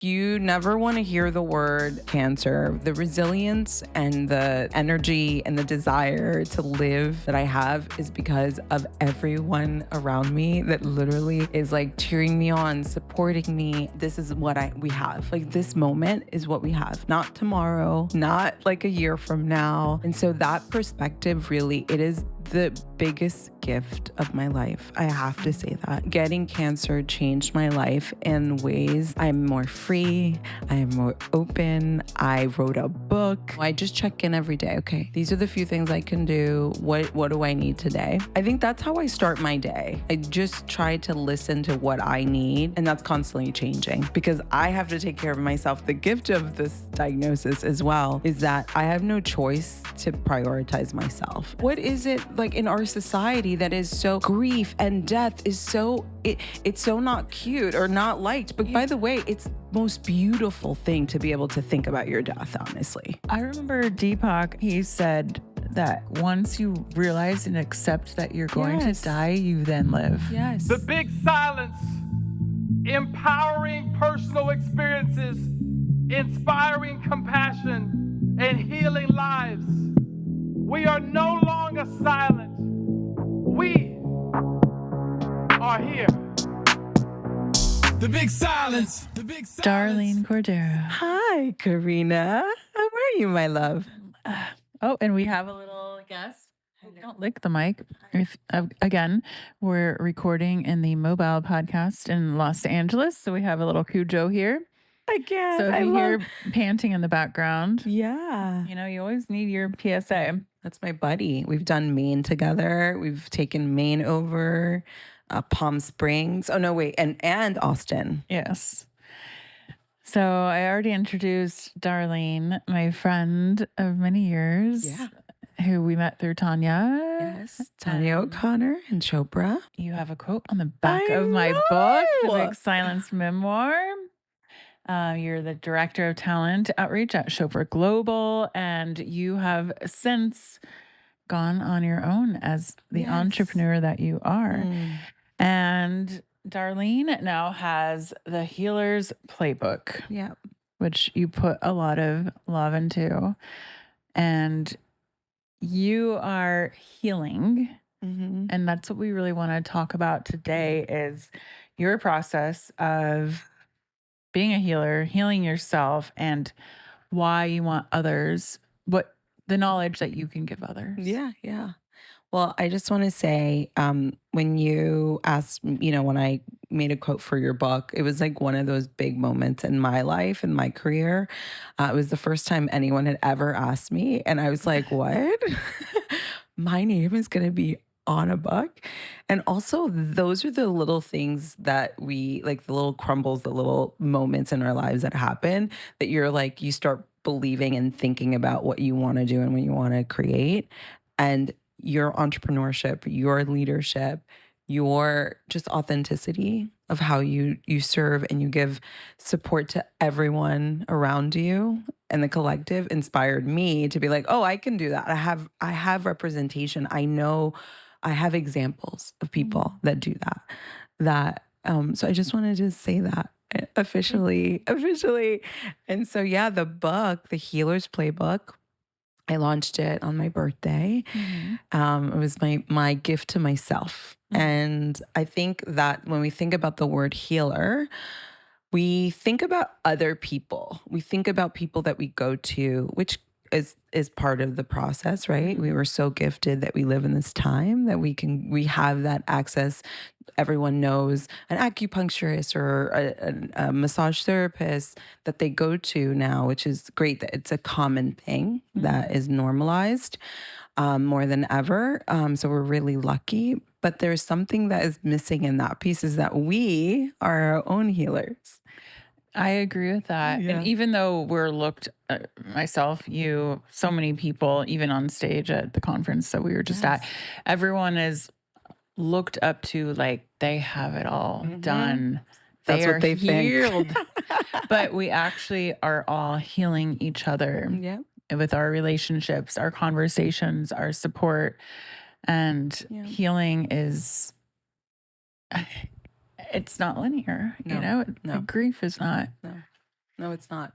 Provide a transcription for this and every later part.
You never want to hear the word cancer. The resilience and the energy and the desire to live that I have is because of everyone around me that literally is like cheering me on, supporting me. This is what we have. Like this moment is what we have, not tomorrow, not like a year from now. And so that perspective really, it is the biggest gift of my life. I have to say that. Getting cancer changed my life in ways. I'm more free. I am more open. I wrote a book. I just check in every day. Okay, these are the few things I can do. What do I need today? I think that's how I start my day. I just try to listen to what I need, and that's constantly changing because I have to take care of myself. The gift of this diagnosis as well is that I have no choice to prioritize myself. What is it like in our society that is so grief and death is so it's so not cute or not liked, but by the way, it's the most beautiful thing to be able to think about your death, honestly. I remember Deepak, he said that once you realize and accept that you're going to die, you then live. Yes. The big silence, empowering personal experiences, inspiring compassion, and healing lives. We are no longer silent. We are here. The big silence. The big silence. Darlene Cordero. Hi, Karena. How are you, my love? Oh, and we have a little guest. Don't lick the mic. Again, we're recording in the mobile podcast in Los Angeles. So we have a little Cujo here. Again. So if you hear panting in the background, yeah. you know, you always need your PSA. That's my buddy. We've done Maine together. We've taken Maine over, Palm Springs. Oh, no, wait. And Austin. Yes. So I already introduced Darlene, my friend of many years. Yeah. Who we met through Tanya. Yes. Tanya O'Connor and Chopra. You have a quote on the back of my book, The Big Silence Memoir. You're the Director of Talent Outreach at Chopra Global, and you have since gone on your own as the entrepreneur that you are. And Darlene now has the Healer's Playbook, which you put a lot of love into. And you are healing. And that's what we really want to talk about today is your process of being a healer, healing yourself, and why you want others, what the knowledge that you can give others. Yeah. Well, I just want to say, when you asked, when I made a quote for your book, it was like one of those big moments in my life and my career. It was the first time anyone had ever asked me. And I was like, what? My name is going to be on a book. And also those are the little things that we like, the little crumbles, the little moments in our lives that happen that you're like, you start believing and thinking about what you want to do and what you want to create. And your entrepreneurship, your leadership, your just authenticity of how you serve and you give support to everyone around you and the collective inspired me to be like, oh, I can do that. I have representation. I know I have examples of people that do that. So I just wanted to say that officially. And so, the book, The Healer's Playbook, I launched it on my birthday. It was my gift to myself. And I think that when we think about the word healer, we think about other people. We think about people that we go to, which is part of the process, right? We were so gifted that we live in this time that we have that access. Everyone knows an acupuncturist or a massage therapist that they go to now, which is great that it's a common thing that is normalized more than ever. So we're really lucky. But there's something that is missing in that piece is that we are our own healers. I agree with that. Yeah. And even though we're looked at, myself, you, so many people, even on stage at the conference that we were just at, everyone is looked up to like they have it all done. That's they what they healed. think. But we actually are all healing each other with our relationships, our conversations, our support. And healing is... It's not linear, No. Grief is not. No. No, it's not.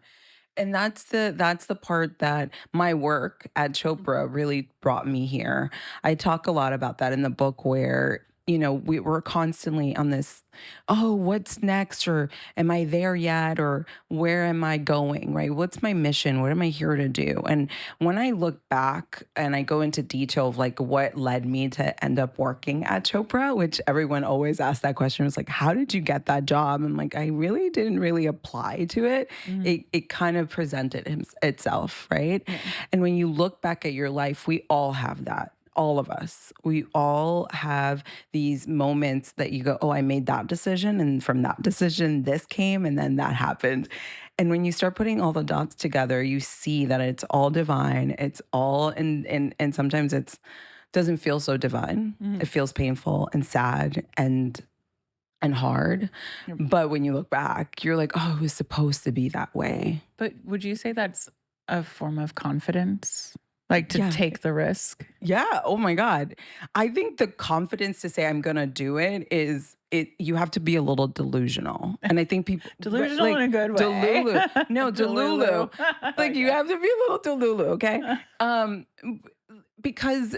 And that's the part that my work at Chopra really brought me here. I talk a lot about that in the book where, we were constantly on this, oh, what's next? Or am I there yet? Or where am I going? Right? What's my mission? What am I here to do? And when I look back and I go into detail of like what led me to end up working at Chopra, which everyone always asks that question, was like, how did you get that job? I'm like, I really didn't really apply to it. Mhm. It kind of presented itself, right? Yeah. And when you look back at your life, we all have that. All of us. We all have these moments that you go, oh, I made that decision. And from that decision, this came, and then that happened. And when you start putting all the dots together, you see that it's all divine. It's all, and sometimes it's doesn't feel so divine. It Mhm. feels painful and sad and hard. Yep. But when you look back, you're like, oh, it was supposed to be that way. But would you say that's a form of confidence? Like to Yeah. take the risk? Yeah. Oh my God. I think the confidence to say I'm gonna do it is it. You have to be a little delusional, and I think people Delusional in a good way. Delulu. No, Delulu. Like you Okay. have to be a little Delulu. Okay. Because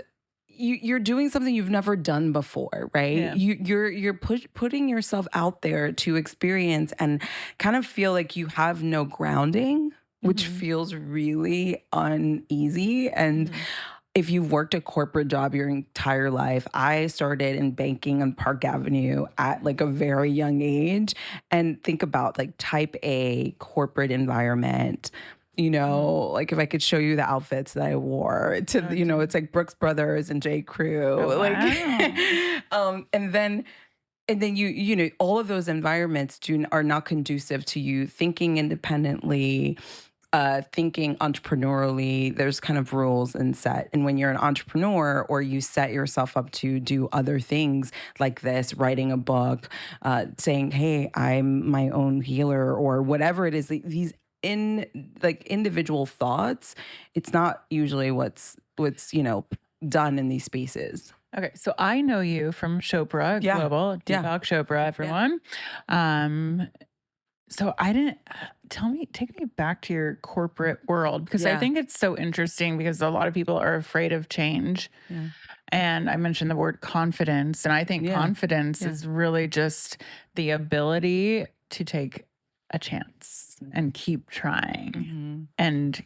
you're doing something you've never done before, right? Yeah. You're putting yourself out there to experience and kind of feel like you have no grounding, which Mhm. feels really uneasy. And Mhm. if you've worked a corporate job your entire life, I started in banking on Park Avenue at like a very young age. And think about like type A corporate environment. Like if I could show you the outfits that I wore to, Oh, it's like Brooks Brothers and J. Crew. Oh, Like, wow. and then all of those environments are not conducive to you thinking independently, thinking entrepreneurially. There's kind of rules and set. And when you're an entrepreneur or you set yourself up to do other things like this, writing a book, saying, hey, I'm my own healer, or whatever it is, these individual thoughts, it's not usually what's done in these spaces. Okay, so I know you from Chopra Yeah. Global, Yeah. Deepak Chopra, everyone. So I didn't take me back to your corporate world because I Yeah. think it's so interesting because a lot of people are afraid of change. Yeah. And I mentioned the word confidence, and I think Yeah. confidence Yeah. is really just the ability to take a chance and keep trying. Mhm. And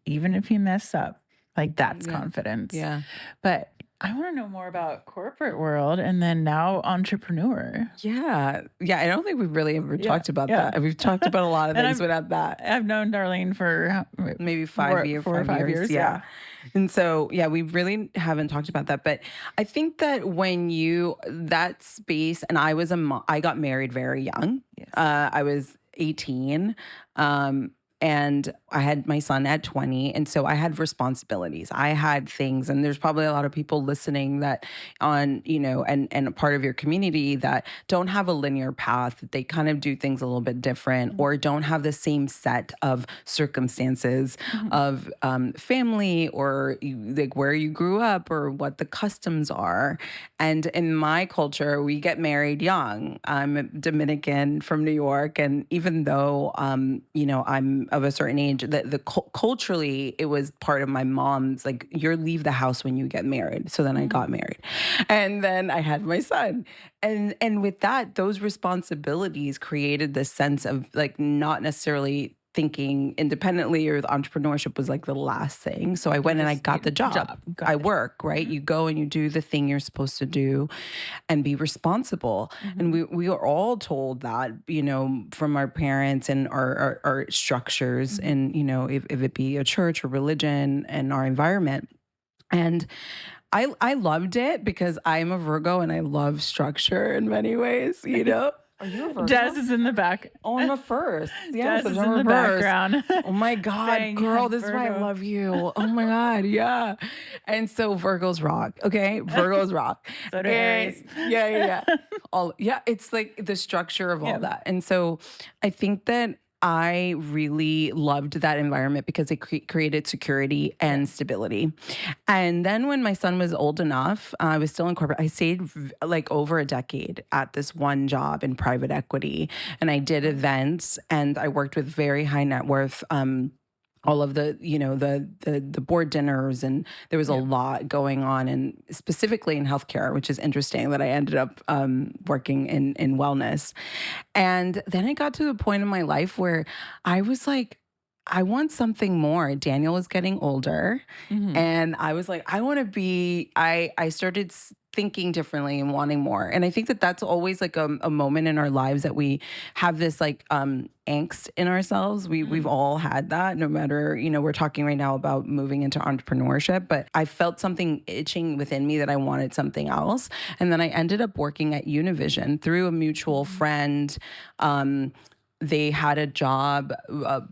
even if you mess up, like that's Yeah. confidence. Yeah. But I want to know more about corporate world and then now entrepreneur. Yeah. Yeah. I don't think we've really ever Yeah, talked about yeah. that. We've talked about a lot of And things without that. I've known Darlene for Maybe 4 or 5 years. Yeah. And so, yeah, we really haven't talked about that. But I think that that space, and I got married very young. Yes. I was 18. And I had my son at 20. And so I had responsibilities. I had things, and there's probably a lot of people listening that and a part of your community that don't have a linear path, that they kind of do things a little bit different, or don't have the same set of circumstances of family, or like where you grew up, or what the customs are. And in my culture, we get married young. I'm Dominican from New York. And even though, I'm of a certain age, culturally, it was part of my mom's, like, you leave the house when you get married. So then I got married, and then I had my son. And with that, those responsibilities created this sense of like not necessarily thinking independently, or the entrepreneurship was like the last thing. So I went and I got the job. Got I it. work, right? You go and you do the thing you're supposed to do and be responsible. And we are all told that, from our parents and our structures, and, if it be a church or religion and our environment. And I loved it because I'm a Virgo and I love structure in many ways, Are you a Virgo? Des is in the back. Oh, I'm a first. Yeah, Des is in September the 1st. background. Oh my God, Saying, girl, yeah, this is why I Virgo. love you. Oh my God, yeah. And so Virgos rock, okay? Virgos rock. So do And- Aries. Yeah. It's like the structure of all Yeah. that. And so I think that I really loved that environment because it created security and stability. And then when my son was old enough, I was still in corporate. I stayed like over a decade at this one job in private equity, and I did events and I worked with very high net worth. All of the the board dinners, and there was a lot going on, and specifically in healthcare, which is interesting that I ended up working in wellness. And then it got to the point in my life where I was like, I want something more. Daniel was getting older, Mhm. and I was like, I want to be. I started thinking differently and wanting more. And I think that that's always like a moment in our lives that we have this like angst in ourselves. We've all had that. No matter, we're talking right now about moving into entrepreneurship, but I felt something itching within me that I wanted something else. And then I ended up working at Univision through a mutual friend. They had a job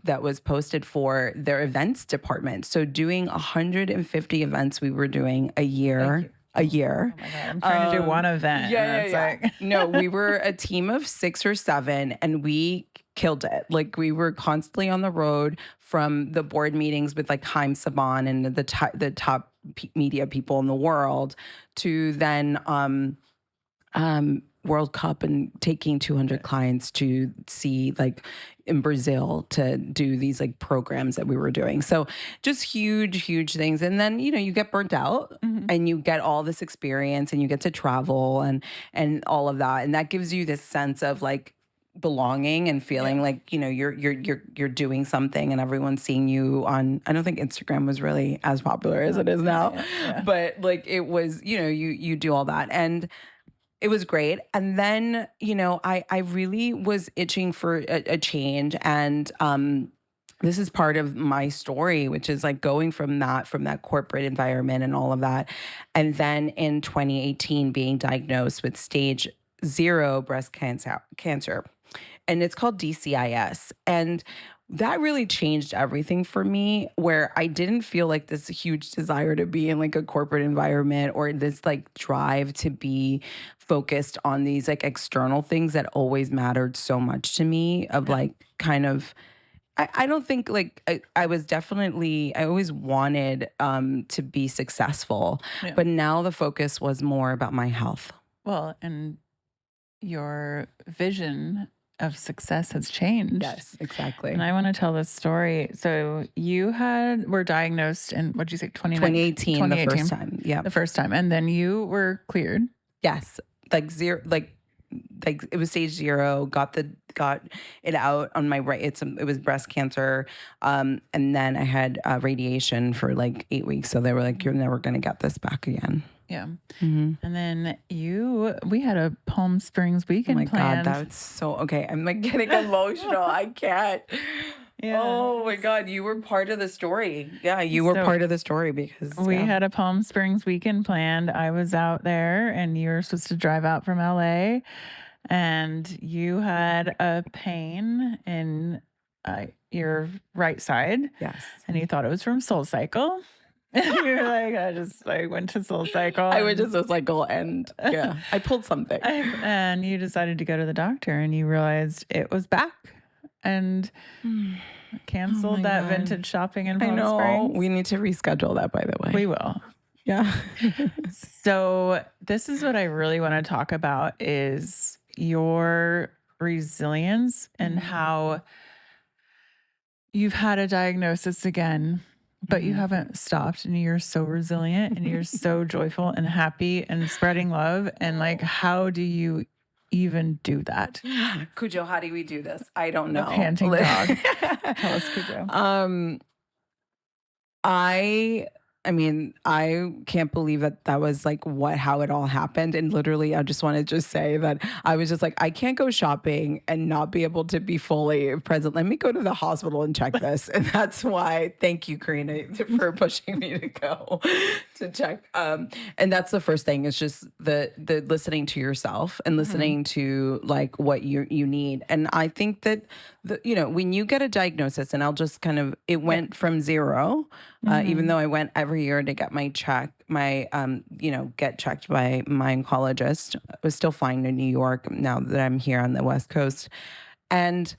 that was posted for their events department. So doing 150 events we were doing a year. A year. Oh my God, I'm trying to do one event. Yeah, and yeah, it's yeah. like No, we were a team of 6 or 7, and we killed it. Like, we were constantly on the road, from the board meetings with like Haim Saban and the top media people in the world, to then World Cup and taking 200 clients to see, like, in Brazil, to do these like programs that we were doing. So just huge, huge things. And then, you get burnt out, and you get all this experience, and you get to travel and all of that. And that gives you this sense of like belonging and feeling like, you're doing something, and everyone's seeing you on. I don't think Instagram was really as popular as it is now, but like, it was, you do all that. And it was great. And then, I really was itching for a change. And this is part of my story, which is like going from that corporate environment and all of that. And then in 2018, being diagnosed with stage 0 breast cancer. And it's called DCIS. And that really changed everything for me, where I didn't feel like this huge desire to be in like a corporate environment, or this like drive to be focused on these like external things that always mattered so much to me, of like kind of, I don't think like I was definitely, I always wanted to be successful, but now the focus was more about my health. well, and your vision of success has changed. Yes, exactly. And I want to tell this story. So you were diagnosed in, what did you say, 2018, the first time. Yeah. The first time. And then you were cleared. Yes. Like zero, like it was stage 0, got it out on my right. It was breast cancer. And then I had radiation for like 8 weeks. So they were like, you're never going to get this back again. Yeah. Mm-hmm. And then we had a Palm Springs weekend Oh my planned. God, that's so, okay. I'm like getting emotional. I can't. Yeah. Oh my God, you were part of the story. Yeah, you were part of the story, because we had a Palm Springs weekend planned. I was out there, and you were supposed to drive out from LA, and you had a pain in your right side. Yes. And you thought it was from Soul Cycle. And you were like, I went to Soul Cycle. I went to Soul Cycle, and I pulled something. And you decided to go to the doctor, and you realized it was back, and canceled that vintage shopping in Palm Springs. We need to reschedule that, by the way. We will. Yeah. So this is what I really want to talk about, is your resilience and how you've had a diagnosis again, but you haven't stopped, and you're so resilient, and you're so joyful and happy and spreading love. And like, how do you even do that? Cujo, how do we do this? I don't know. A panting dog. Tell us, Cujo. I mean, I can't believe that was like how it all happened. And literally, I just want to say that I was just like, I can't go shopping and not be able to be fully present. Let me go to the hospital and check this. And that's why, thank you, Karena, for pushing me to go to check. And that's the first thing, is just the listening to yourself, and listening to like what you need. And I think that when you get a diagnosis, and I'll just kind of, it went from 0, even though I went every year to get get checked by my oncologist. I was still flying to New York now that I'm here on the West Coast. And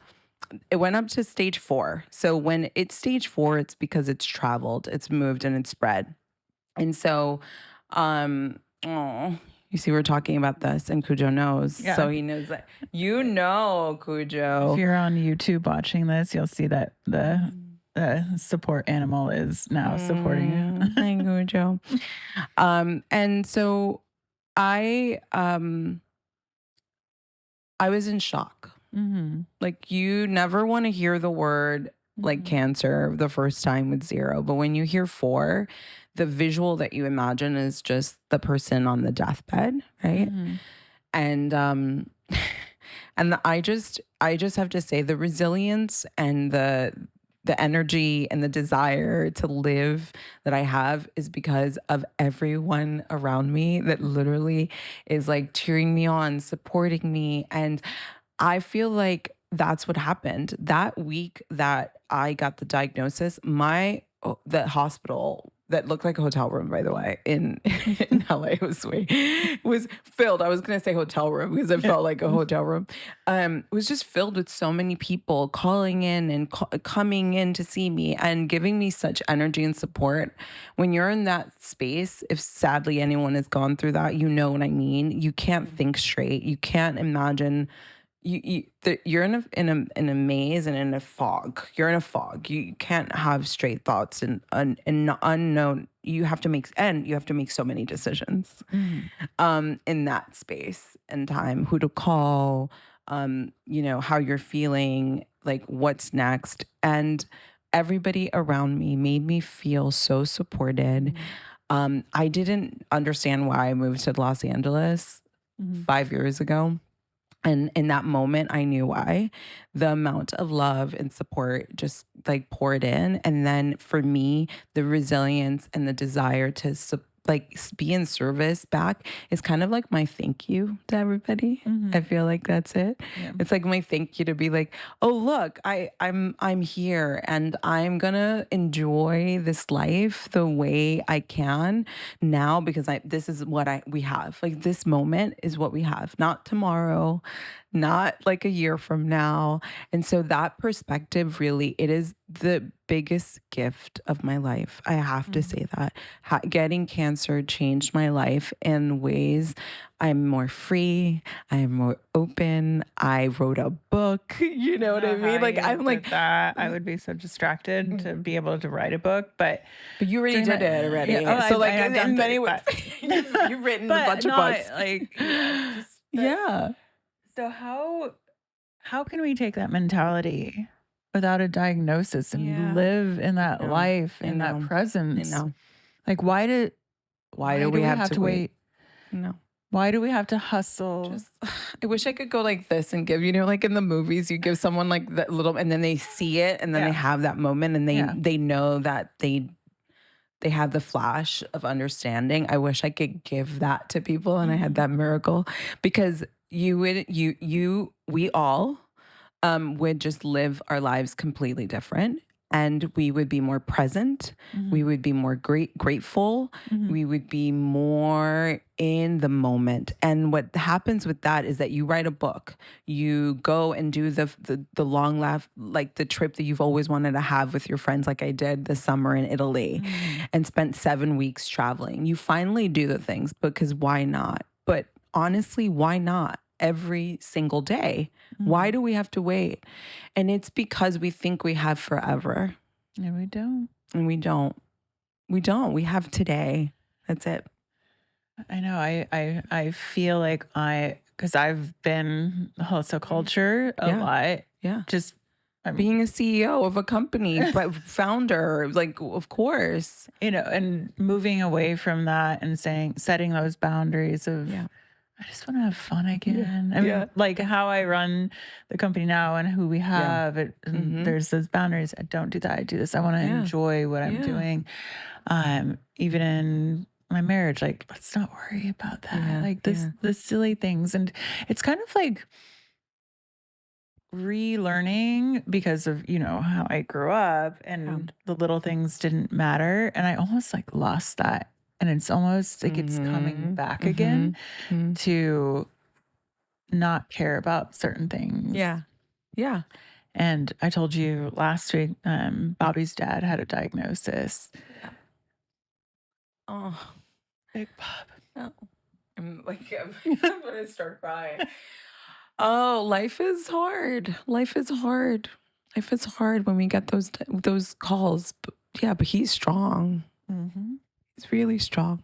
it went up to stage 4. So when it's stage 4, it's because it's traveled, it's moved, and it's spread. And so, oh, you see, we're talking about this, and Cujo knows. So Yeah. he knows that. You know, If Cujo. you're on YouTube watching this, you'll see that the support animal is now supporting you. Hi, Cujo. And so I was in shock. Mm-hmm. Like, you never want to hear the word like cancer the first time with 0, but when you hear 4, the visual that you imagine is just the person on the deathbed, right? Mm-hmm. And I just have to say, the resilience and the energy and the desire to live that I have is because of everyone around me that literally is like cheering me on, supporting me. And I feel like that's what happened. That week that I got the diagnosis, the hospital that looked like a hotel room, by the way, in LA was filled. I was gonna say hotel room because it felt like a hotel room. It was just filled with so many people calling in and coming in to see me and giving me such energy and support. When you're in that space, if sadly anyone has gone through that, you know what I mean. You can't think straight. You can't imagine. You're in a maze and in a fog. You're in a fog. You can't have straight thoughts and unknown. You have to make so many decisions in that space and time. Who to call, how you're feeling, like what's next. And everybody around me made me feel so supported. I didn't understand why I moved to Los Angeles 5 years ago. And in that moment, I knew why. The amount of love and support just like poured in. And then for me, the resilience and the desire to be in service back is kind of like my thank you to everybody. I feel like that's it. Yeah. It's like my thank you to be like, oh look, I'm here and I'm gonna enjoy this life the way I can now because this is what we have. Like this moment is what we have, not tomorrow, not like a year from now. And so that perspective really, it is the biggest gift of my life. I have to say that. Getting cancer changed my life in ways. I'm more free. I'm more open. I wrote a book. You know what I mean? Like I'm like that. I would be so distracted to be able to write a book, but you already did it already. Yeah, so like I've in done many it, ways, but- you've written a but bunch of not, books. like Yeah. So how can we take that mentality without a diagnosis and live in that life in that presence? I know. Like why do we have to wait? No. Why do we have to hustle? I wish I could go like this and give, like in the movies, you give someone like that little, and then they see it and then they have that moment and they know that they have the flash of understanding. I wish I could give that to people and I had that miracle because we all would just live our lives completely different. And we would be more present. We would be more grateful. We would be more in the moment. And what happens with that is that you write a book. You go and do the long laugh, like the trip that you've always wanted to have with your friends, like I did this summer in Italy, and spent 7 weeks traveling. You finally do the things because why not? But honestly, why not? Every single day. Why do we have to wait? And it's because we think we have forever. And we don't. And we don't. We don't. We have today. That's it. I know. I feel like because I've been hustle culture a lot. Yeah. Just being a CEO of a company, but founder, like, of course. And moving away from that and setting those boundaries of, I just want to have fun again. I mean, like how I run the company now and who we have, there's those boundaries. I don't do that. I do this. I want to enjoy what I'm doing. Even in my marriage, like, let's not worry about that. Like the silly things. And it's kind of like relearning because of, how I grew up and the little things didn't matter. And I almost like lost that. And it's almost like it's coming back again to not care about certain things. Yeah. Yeah. And I told you last week, Bobby's dad had a diagnosis. Oh, Big Bob. no. I'm gonna start crying. Oh, life is hard. Life is hard. Life is hard when we get those calls. But yeah, but he's strong. Mm-hmm. He's really strong.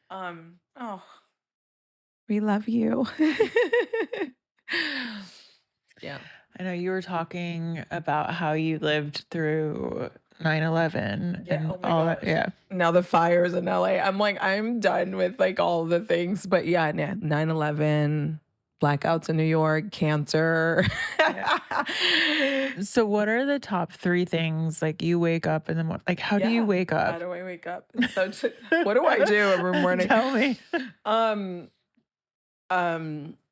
Oh, we love you. Yeah. I know you were talking about how you lived through 9/11 Yeah, and oh my all that. gosh. Yeah. Now the fires in LA. I'm like, I'm done with like all the things. But yeah, 9/11, blackouts in New York, cancer. So what are the top 3 things like you wake up and then what, like how do you Yeah. wake How up? do I wake up? What do I do every morning? Tell me.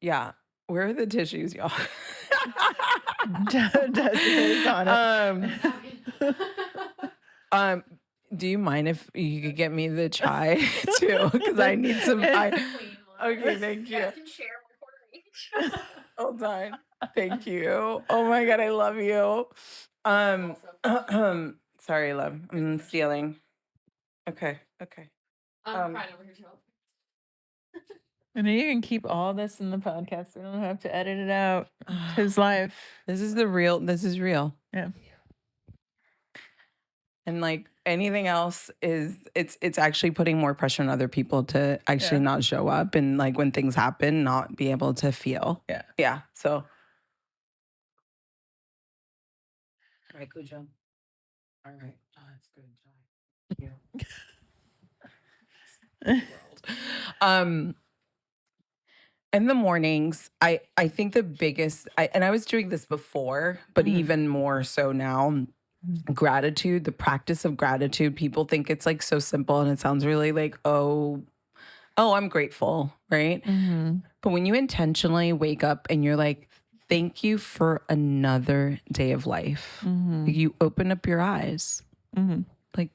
Yeah. Where are the tissues, y'all? Desiree's on it. Do you mind if you could get me the chai too? Because I need some. Okay, thank you. You guys can share one quarter each. Hold on. Thank you. Oh my god, I love you. Sorry, love. I'm stealing. Okay. I'm crying over here too. And then you can keep all this in the podcast. We don't have to edit it out. It's his life. This is real. Yeah. And like anything else is it's actually putting more pressure on other people to actually not show up and like when things happen, not be able to feel. Yeah. Yeah. So all right, Cujo. All right. Oh, that's good. Thank you. In the mornings, I think the biggest and I was doing this before, but even more so now. Gratitude, the practice of gratitude. People think it's like so simple and it sounds really like, oh, I'm grateful, right? Mm-hmm. But when you intentionally wake up and you're like, thank you for another day of life, like you open up your eyes. Like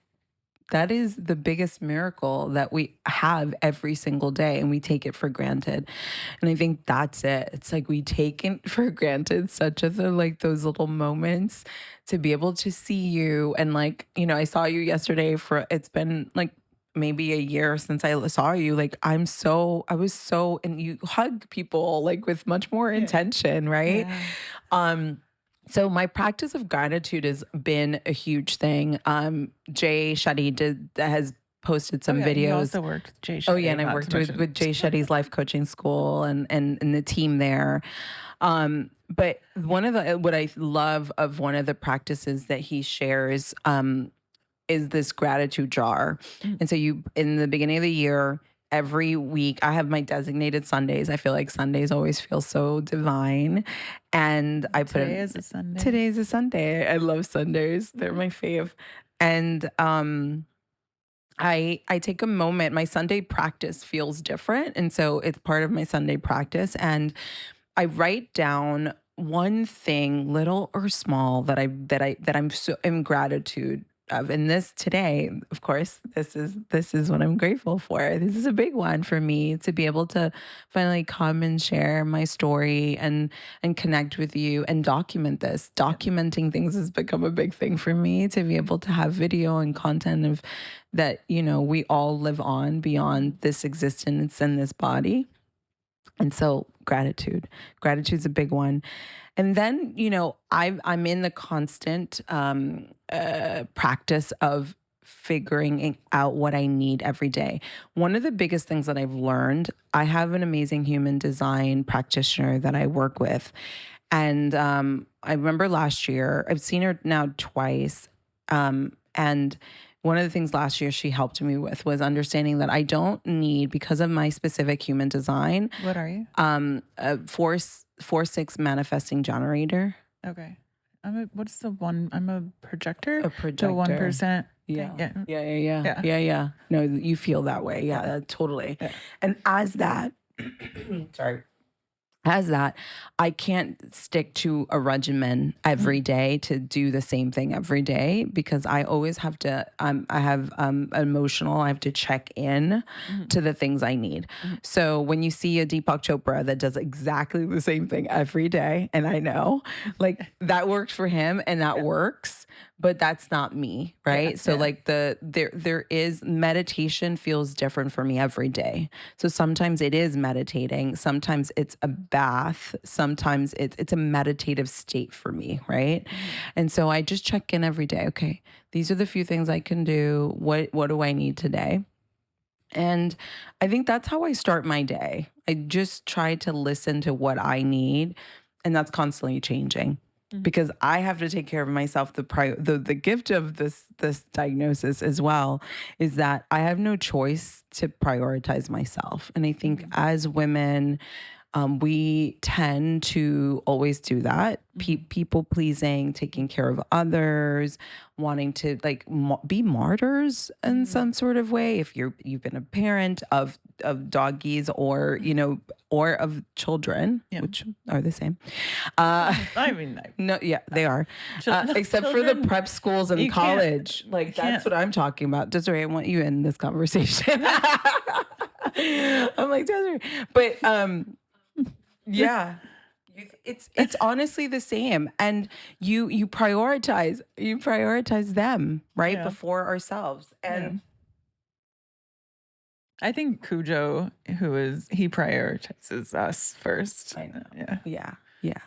that is the biggest miracle that we have every single day and we take it for granted. And I think that's it. It's like we take it for granted such as like those little moments to be able to see you. And like, I saw you yesterday it's been like maybe a year since I saw you. Like I was so, and you hug people like with much more intention, right? Yeah. So my practice of gratitude has been a huge thing. Jay Shetty has posted some videos. You also worked with Jay Shetty. Oh yeah, and I worked with Jay Shetty's life coaching school and the team there. But what I love of one of the practices that he shares is this gratitude jar. And so in the beginning of the year, every week, I have my designated Sundays. I feel like Sundays always feel so divine. And I put Today is a Sunday. Today's a Sunday. I love Sundays. They're my fave. And I take a moment. My Sunday practice feels different. And so it's part of my Sunday practice. And I write down one thing, little or small, that I'm so in gratitude of. And this today, of course, this is what I'm grateful for. This is a big one for me to be able to finally come and share my story and connect with you and document this. Documenting things has become a big thing for me, to be able to have video and content of that, we all live on beyond this existence and this body. And so gratitude's a big one. And then, I'm in the constant practice of figuring out what I need every day. One of the biggest things that I've learned, I have an amazing human design practitioner that I work with. And I remember last year, I've seen her now twice. And one of the things last year she helped me with was understanding that I don't need, because of my specific human design. What are you? A 4/6 manifesting generator. Okay. What's the one? I'm a projector. A projector. The 1%. Yeah. No, you feel that way. Yeah, totally. Yeah. And as that, sorry. has that, I can't stick to a regimen every day to do the same thing every day, because I always have to, I have emotional, I have to check in Mhm. to the things I need. Mhm. So when you see a Deepak Chopra that does exactly the same thing every day, and I know like that works for him and that works, but that's not me, right? So yeah. like there is meditation feels different for me every day. So sometimes it is meditating, sometimes it's a bath, sometimes it's a meditative state for me, right? And so I just check in every day. Okay, these are the few things I can do. What do I need today? And I think that's how I start my day. I just try to listen to what I need, and that's constantly changing Mhm. because I have to take care of myself. The gift of this diagnosis as well is that I have no choice to prioritize myself. And I think as women, we tend to always do that. People pleasing, taking care of others, wanting to like be martyrs in some sort of way. If you've been a parent of doggies, or or of children, Yeah. which are the same. Uh, I mean, no, yeah, they are. Chil- Except for the children, prep schools and you can't- college. Like you that's can't- what I'm talking about. Desiree, I want you in this conversation. I'm like, Desiree. But yeah. It's honestly the same. And you prioritize them, right? Yeah. Before ourselves. And I think Cujo, he prioritizes us first. I know. Yeah. Yeah. Yeah.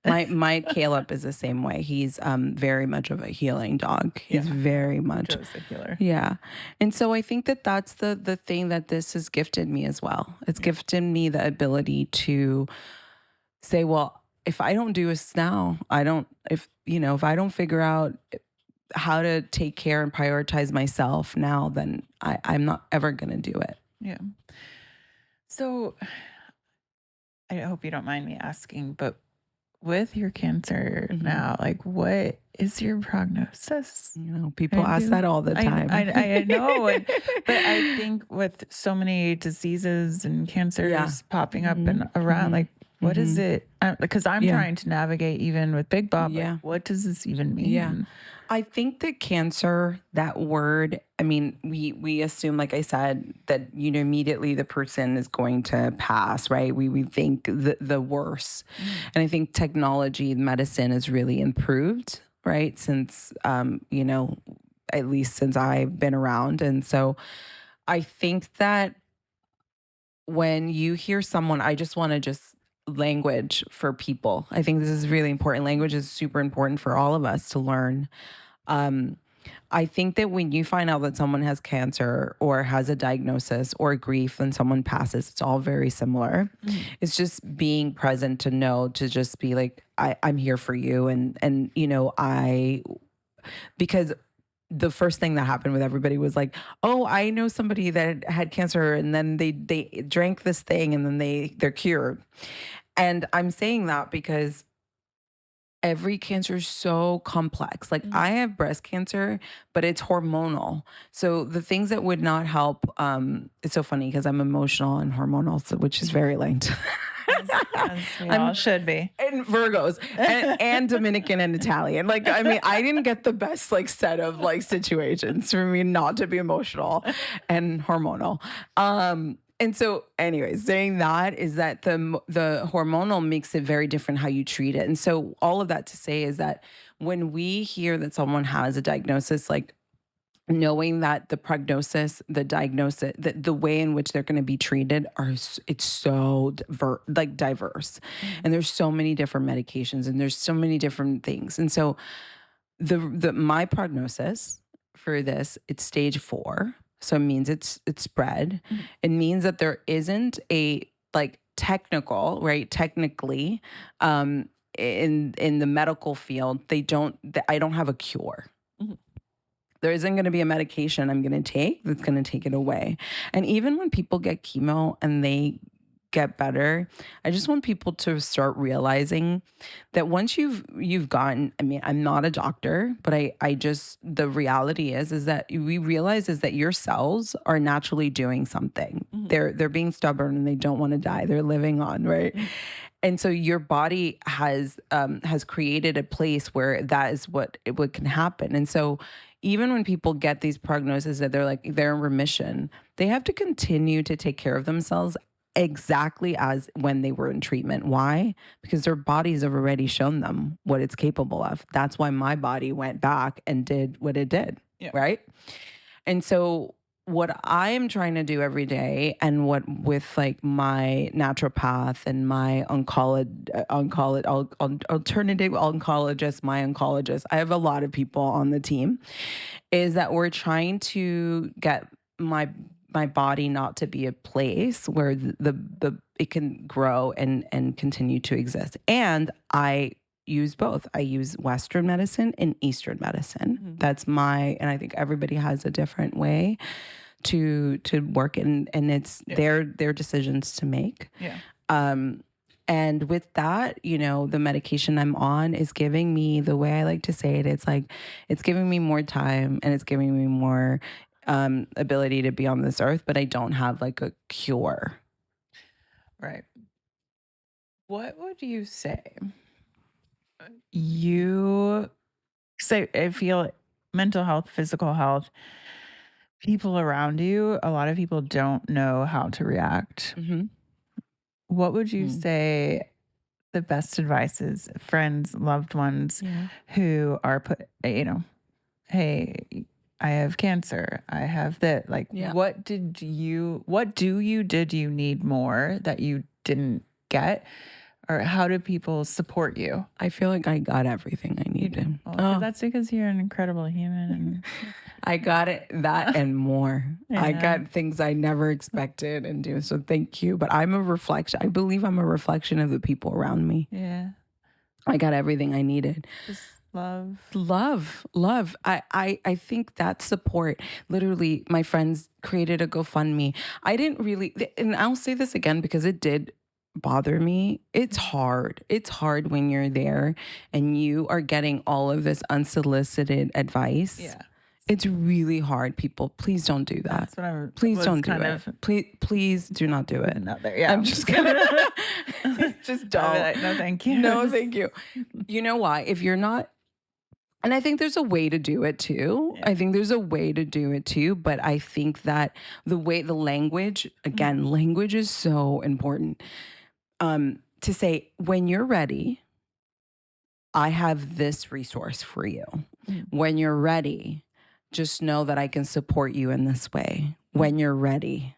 My Caleb is the same way. He's very much of a healing dog. He's very much Cujo's a healer. Yeah. And so I think that that's the thing that this has gifted me as well. It's gifted me the ability to say, well, if I don't do this now, if I don't figure out how to take care and prioritize myself now, then I'm not ever going to do it. Yeah. So I hope you don't mind me asking, but with your cancer now, like what is your prognosis? People I ask do. that all the time. I know. But I think with so many diseases and cancers popping up and around, like, what is it? Because I'm trying to navigate even with Big Bob. Like, what does this even mean? Yeah. I think that cancer, that word, I mean, we assume, like I said, that, immediately the person is going to pass, right? We think the worst. And I think technology, medicine has really improved, right? Since, at least since I've been around. And so I think that when you hear someone, I just want to language for people. I think this is really important. Language is super important for all of us to learn. Um, I think that when you find out that someone has cancer or has a diagnosis or grief when someone passes, it's all very similar. It's just being present to know, to just be like, I'm here for you. And because the first thing that happened with everybody was like, oh, I know somebody that had cancer and then they drank this thing and then they're cured. And I'm saying that because every cancer is so complex. Like I have breast cancer, but it's hormonal. So the things that would not help, it's so funny because I'm emotional and hormonal, which is very linked. As we all should be. And Virgos and Dominican and Italian. Like, I mean, I didn't get the best set of situations for me not to be emotional and hormonal. And so anyways, saying that is that the hormonal makes it very different how you treat it. And so all of that to say is that when we hear that someone has a diagnosis, like knowing that the prognosis, the diagnosis, the way in which they're going to be treated it's so diverse. And there's so many different medications and there's so many different things. And so my prognosis for this, it's stage 4. So it means it's spread. It means that there isn't a technical, right? Technically, in the medical field, I don't have a cure. There isn't going to be a medication I'm going to take that's going to take it away. And even when people get chemo and they get better, I just want people to start realizing that once you've gotten, I mean, I'm not a doctor, but the reality is that we realize is that your cells are naturally doing something. They're being stubborn and they don't want to die. They're living on, right? And so your body has created a place where that is what can happen. And so even when people get these prognoses that they're in remission, they have to continue to take care of themselves exactly as when they were in treatment. Why? Because their bodies have already shown them what it's capable of. That's why my body went back and did what it did. Yeah. Right. And so what I am trying to do every day, and what with like my naturopath and my alternative oncologist, my oncologist, I have a lot of people on the team, is that we're trying to get my body not to be a place where the it can grow and continue to exist. And I use both. I use Western medicine and Eastern medicine. Mhm. That's and I think everybody has a different way to work, and it's Yeah. their decisions to make. Yeah. And with that, the medication I'm on is giving me, the way I like to say it, it's giving me more time, and it's giving me more ability to be on this earth, but I don't have like a cure. Right. What would you say? You say, I feel mental health, physical health, people around you, a lot of people don't know how to react. Mm-hmm. What would you Mm. say the best advice is? Friends, loved ones Yeah. who are hey, I have cancer. I have that. Like, Yeah. what did you need more that you didn't get? Or how do people support you? I feel like I got everything I needed. Well, Oh, that's because you're an incredible human. And I got it, that and more. I Yeah. got things I never expected and do. So thank you. But I'm a reflection. I believe I'm a reflection of the people around me. yeah, I got everything I needed. just love. Love. I think that support, literally, my friends created a GoFundMe. I didn't really, and I'll say this again because it did bother me. It's hard. It's hard when you're there and you are getting all of this unsolicited advice. Yeah, It's really hard, people. Please don't do that. that's what I'm. Please was don't do kind it. of Please do not do it. putting out there. Yeah, I'm just gonna just I'll be don't. like, no, thank you. No, thank you. You know why? If you're not, and I think there's a way to do it too. Yeah. I think there's a way to do it too. But I think that the language, again, language is so important. To say, when you're ready, I have this resource for you. Mhm. When you're ready, just know that I can support you in this way. When you're ready.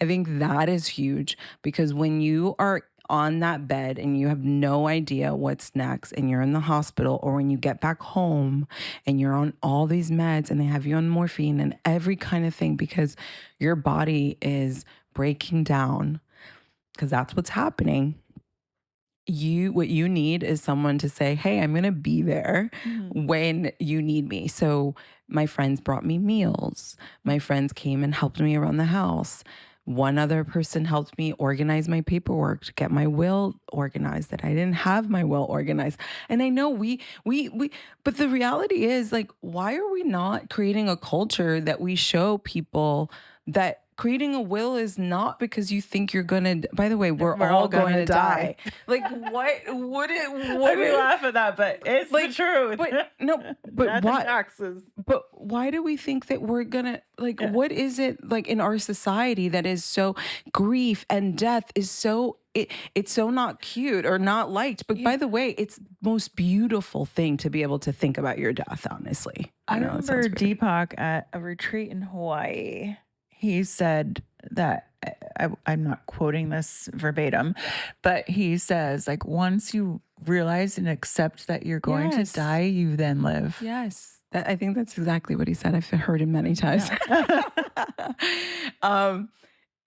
I think that is huge, because when you are on that bed and you have no idea what's next, and you're in the hospital, or when you get back home and you're on all these meds and they have you on morphine and every kind of thing, because your body is breaking down, because that's what's happening. What you need is someone to say, hey, I'm going to be there Mhm. when you need me. So my friends brought me meals. My friends came and helped me around the house. One other person helped me organize my paperwork to get my will organized, that I didn't have my will organized. And I know but the reality is, like, why are we not creating a culture that we show people that creating a will is not because you think you're gonna, by the way, we're all going to die. Like, what We laugh at that, but it's like, the truth. but no, but Death and why? taxes. But why do we think that we're gonna, like, Yeah. what is it like in our society that is so, grief and death is so, it's so not cute or not liked. But by the way, it's the most beautiful thing to be able to think about your death, honestly. I know it remember sounds weird. Deepak at a retreat in Hawaii. He said that, I'm not quoting this verbatim, but he says, like, once you realize and accept that you're going Yes. to die, you then live. Yes. I think that's exactly what he said. I've heard him many times.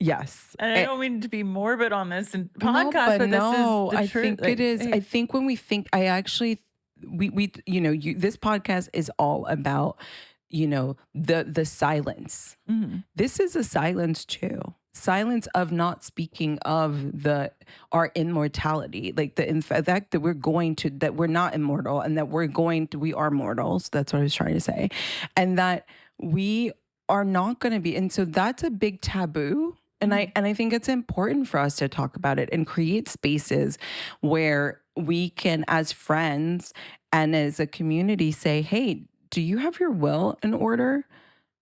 Yes. And I don't mean to be morbid on this and No, podcast, but no, this is the I truth. think Like, it is. hey, I think when we think, I actually, this podcast is all about, the silence. mhm. This is a silence too. Silence of not speaking of our immortality, like the fact that that we're not immortal, and that we are mortals. That's what I was trying to say. And that we are not going to be. And so that's a big taboo. And I think it's important for us to talk about it and create spaces where we can, as friends and as a community, say, hey, do you have your will in order?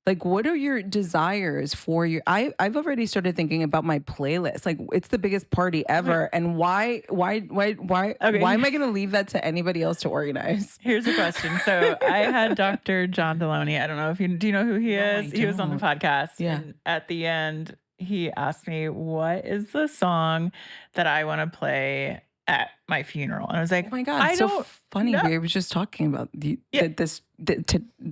Like, what are your desires for your I've already started thinking about my playlist. Like, it's the biggest party ever. And why Okay. am I gonna leave that to anybody else to organize? Here's a question. So I had Dr. John Deloney. I don't know if do you know who he No, I is? He was on the don't. podcast. Yeah. And at the end, he asked me, what is the song that I want to play at my funeral? And I was Oh like, my God, I so don't funny. know. We were just talking about Yeah.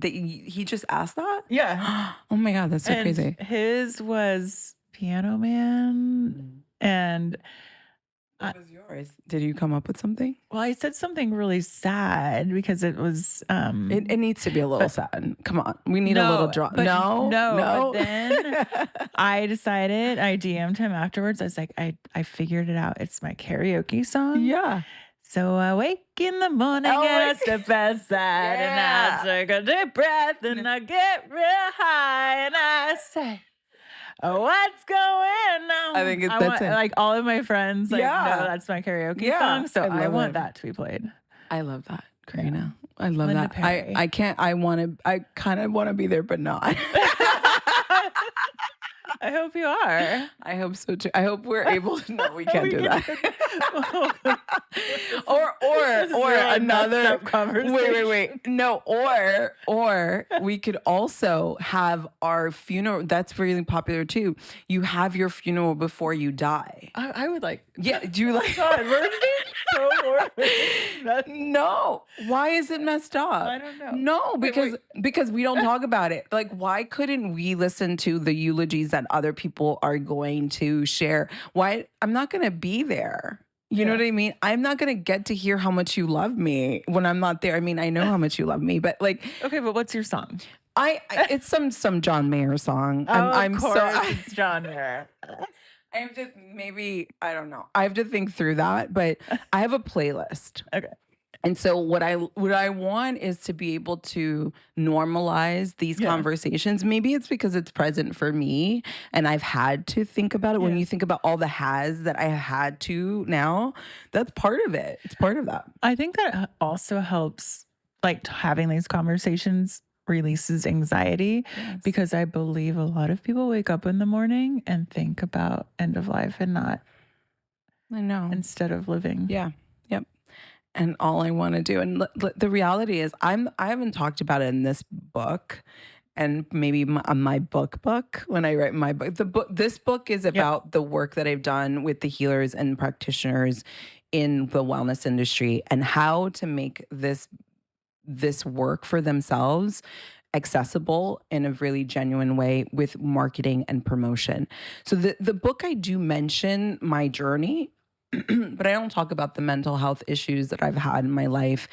he just asked that? Yeah. Oh my God, that's so And crazy. his was Piano Man. And What was yours? Did you come up with something? well, I said something really sad because it was It needs to be a little but- sad. Come on. We need a little drama. but No. But then I decided, I DM'd him afterwards. I was like, I figured it out. It's my karaoke song. Yeah. So I wake in the morning Oh and I my step outside and I take a deep breath and I get real high and I say, oh, what's going on? I think want, that's it. like all of my friends like know Yeah. that's my karaoke Yeah, song. So I I love want it. that to be played. I love that, Karena. I love Linda that. Perry. I can't. I kind of want to be there, but not. I hope you are. I hope so too. I hope we're able to. No, we can't We do can- that. or This is really messed another up conversation. wait. No, or we could also have our funeral. That's really popular too. You have your funeral before you die. I would like. Yeah. Do you like? God, we're being so morbid. No. Why is it messed up? I don't know. No, Wait, because we don't talk about it. Like, why couldn't we listen to the eulogies that other people are going to share? Why? I'm not going to be there. You know Yeah. what I mean? I'm not going to get to hear how much you love me when I'm not there. I mean, I know how much you love me, but like, Okay, but what's your song? it's some John Mayer song. Of course, it's John Mayer. I have to maybe, I don't know. I have to think through that, but I have a playlist. Okay. And so what I want is to be able to normalize these Yeah. conversations. Maybe it's because it's present for me and I've had to think about it. When Yeah. you think about all the has that I had to now, that's part of it. It's part of that. I think that also helps, like having these conversations releases anxiety because I believe a lot of people wake up in the morning and think about end of life and not I know. instead of living. Yeah. Yep. And all I want to do, and the reality is, I haven't talked about it in this book, and maybe my book when I write my book. This book is about the work that I've done with the healers and practitioners in the wellness industry and how to make this work for themselves accessible in a really genuine way with marketing and promotion. So the book, I do mention my journey, but I don't talk about the mental health issues that I've had in my life,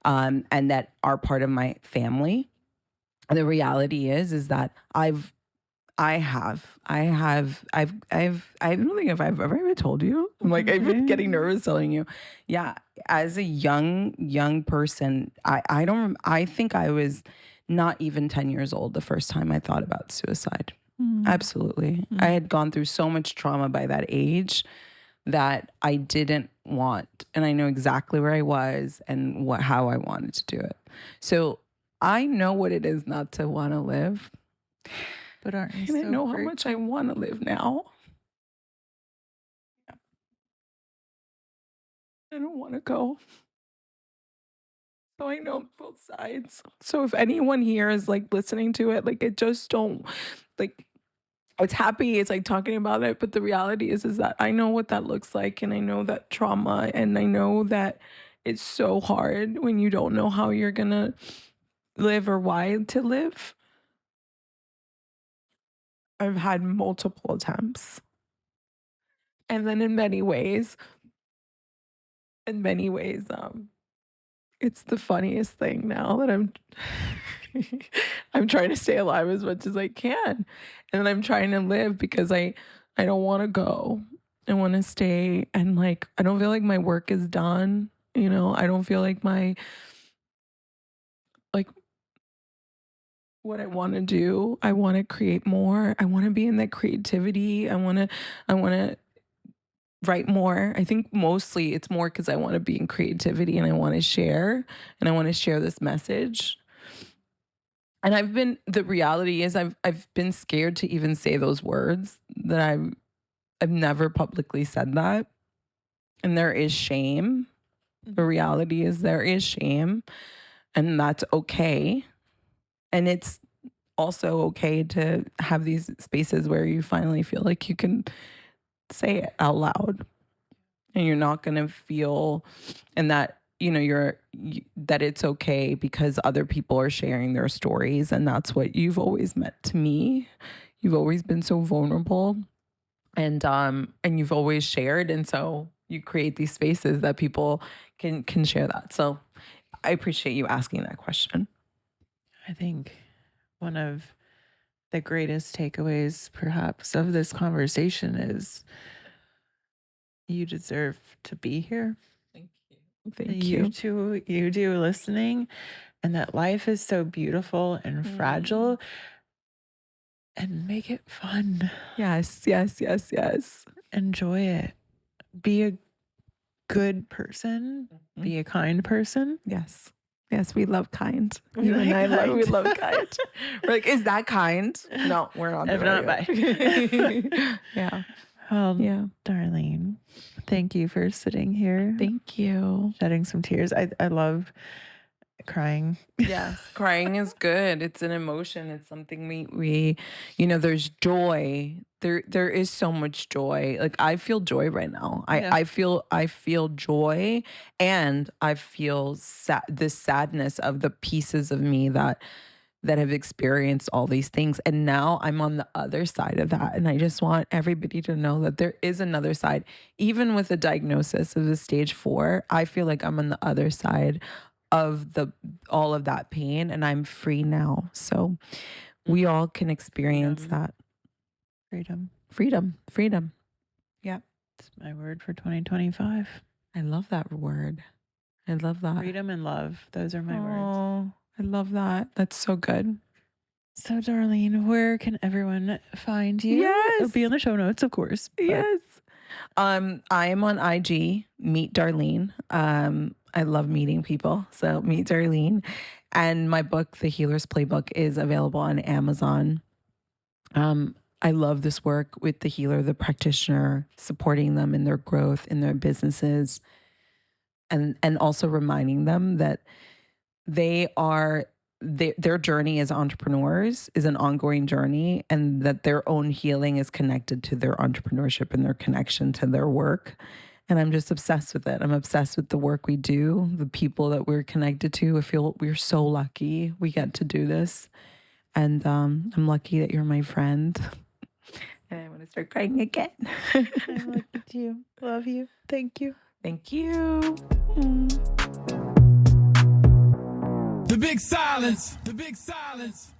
and that are part of my family. And the reality is that I don't think if I've ever told you. I'm like, I've been getting nervous telling you. Yeah. As a young person, I think I was not even 10 years old the first time I thought about suicide. Absolutely. I had gone through so much trauma by that age that I didn't want. And I know exactly where I was and how I wanted to do it. So I know what it is not to want to live. But aren't you And I so know how grateful? much I want to live now. I don't want to go. So I know both sides. So if anyone here is like listening to it, like it just don't like it's happy, it's like talking about it, but the reality is that I know what that looks like, and I know that trauma, and I know that it's so hard when you don't know how you're gonna live or why to live. I've had multiple attempts. And then in many ways, it's the funniest thing now that I'm trying to stay alive as much as I can. And I'm trying to live because I don't want to go. I want to stay, and like I don't feel like my work is done, you know. I don't feel like my what I want to do. I want to create more. I want to be in that creativity. I want to write more. I think mostly it's more because I want to be in creativity and I want to share this message. And the reality is I've been scared to even say those words, that I've never publicly said that. And there is shame. The reality is there is shame, and that's okay. And it's also okay to have these spaces where you finally feel like you can say it out loud, and you're not going to feel, and that that it's okay because other people are sharing their stories, and that's what you've always meant to me. You've always been so vulnerable, and you've always shared, and so you create these spaces that people can share that. So I appreciate you asking that question. I think one of the greatest takeaways, perhaps, of this conversation is you deserve to be here. Thank you. Thank you. You do listening, and that life is so beautiful and fragile, and make it fun. Yes, yes, yes, yes. Enjoy it. Be a good person. Be a kind person. Yes. Yes, we love kind. We You and like I kind. we love kind. We're like, is that kind? No, we're not. If doing not, it. bye. Yeah. Well, Yeah. Darlene, thank you for sitting here, Thank you. shedding some tears. I love crying. Yes, crying is good. It's an emotion. It's something we there's joy. There is so much joy. Like I feel joy right now. Yeah. I feel joy, and I feel this sadness of the pieces of me that have experienced all these things, and now I'm on the other side of that, and I just want everybody to know that there is another side. Even with a diagnosis of the stage 4, I feel like I'm on the other side of all of that pain, and I'm free now. So we all can experience Freedom. that freedom. Yeah. It's my word for 2025. I love that word. I love that. Freedom and love. Those are my words. Oh, I love that. That's so good. So, Darlene, where can everyone find you? Yes. It'll be in the show notes, of course. but- Yes. I am on IG, Meet Darlene. I love meeting people. So Meet Darlene. And my book, The Healer's Playbook, is available on Amazon. I love this work with the healer, the practitioner, supporting them in their growth, in their businesses, and also reminding them that their journey as entrepreneurs is an ongoing journey, and that their own healing is connected to their entrepreneurship and their connection to their work. And I'm just obsessed with it. I'm obsessed with the work we do, the people that we're connected to. I feel we're so lucky we get to do this. And I'm lucky that you're my friend. And I want to start crying again. I'm lucky too. Love you. Thank you. Thank you. The big silence. The big silence.